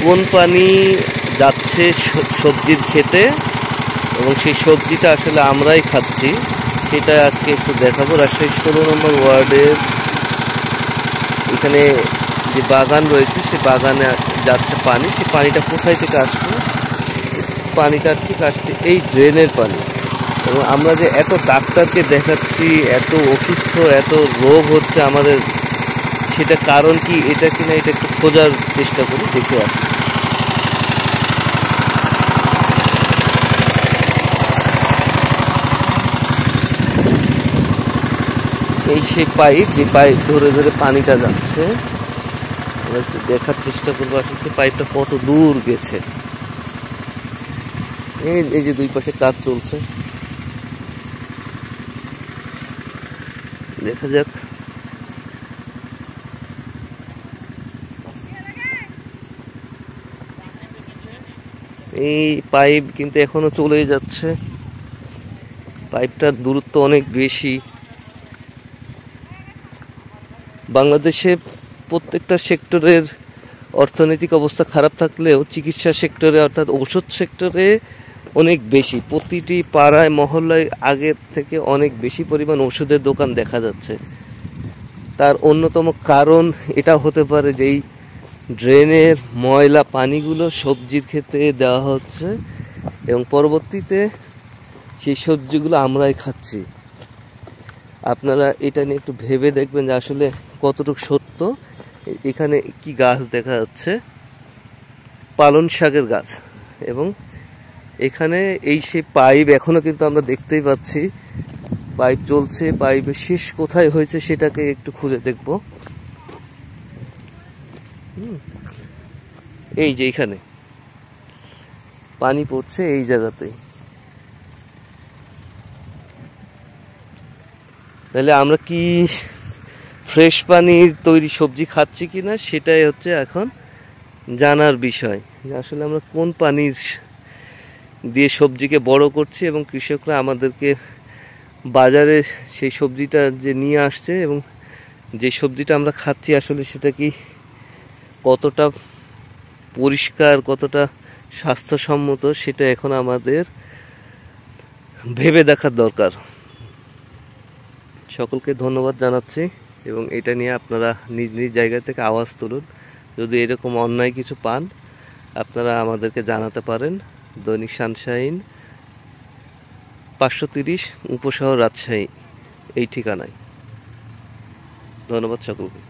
কোন পানি যাচ্ছে সবজির ক্ষেতে এবং সেই সবজিটা আসলে আমরাই খাচ্ছি সেটা আজকে একটু দেখাবো। রাজশাহী 16 নম্বর ওয়ার্ডের এখানে যে বাগান রয়েছে সেই বাগানে যাচ্ছে পানি। সেই পানিটা কোথায় থেকে আসছে? পানিটা ঠিক আসছে এই ড্রেনের পানি। এবং আমরা যে এত ডাক্তারকে দেখাচ্ছি, এত অসুস্থ, এত রোগ হচ্ছে আমাদের, সেটা কারণ কি, এটা কিনা এটা একটু খোঁজার চেষ্টা করি, দেখে আসি। এই সেই পাইপ, যে পাইপ ধরে ধরে পানিটা যাচ্ছে, আমরা একটু দেখার চেষ্টা করবো আসলে সেই পাইপটা কত দূর গেছে। এই যে দুই পাশে কাজ চলছে, দেখা যাক। এই পাইপ কিন্তু এখনো চলেই যাচ্ছে, পাইপটার দূরত্ব অনেক বেশি। বাংলাদেশে প্রত্যেকটা সেক্টরের অর্থনৈতিক অবস্থা খারাপ থাকলেও চিকিৎসা সেক্টরে অর্থাৎ ঔষধ সেক্টরে অনেক বেশি, প্রতিটি পাড়ায় মহল্লায় আগের থেকে অনেক বেশি পরিমাণ ওষুধের দোকান দেখা যাচ্ছে। তার অন্যতম কারণ এটা হতে পারে যে এই ড্রেনের ময়লা পানিগুলো সবজির ক্ষেতে দেওয়া হচ্ছে এবং পরবর্তীতে সেই সবজিগুলো আমরাই খাচ্ছি। আপনারা এটা নিয়ে একটু ভেবে দেখবেন যে আসলে কতটুকু সত্য। এখানে কি গাছ দেখা যাচ্ছে? পালন শাকের গাছ। এবং এখানে এই সেই পাইপ এখনো কিন্তু আমরা দেখতেই পাচ্ছি, পাইপ চলছে। পাইপের শেষ কোথায় হয়েছে সেটাকে একটু খুঁজে দেখব। এই যে এখানে পানি পড়ছে এই জায়গাতেই। তাহলে আমরা কি ফ্রেশ পানির তৈরি সবজি খাচ্ছি কিনা সেটাই হচ্ছে এখন জানার বিষয়, যে আসলে আমরা কোন পানির দিয়ে সবজিকে বড় করছি এবং কৃষকরা আমাদেরকে বাজারে সেই সবজিটা যে নিয়ে আসছে এবং যে সবজিটা আমরা খাচ্ছি আসলে সেটা কি কতটা পরিষ্কার, কতটা স্বাস্থ্যসম্মত, সেটা এখন আমাদের ভেবে দেখার দরকার। সকলকে ধন্যবাদ জানাচ্ছি এবং এটা নিয়ে আপনারা নিজ নিজ জায়গা থেকে আওয়াজ তুলুন। যদি এরকম অন্যায় কিছু পান আপনারা আমাদেরকে জানাতে পারেন। দৈনিক সানশাইন, 530 উপশহর, রাজশাহী, এই ঠিকানায়। ধন্যবাদ সকলকে।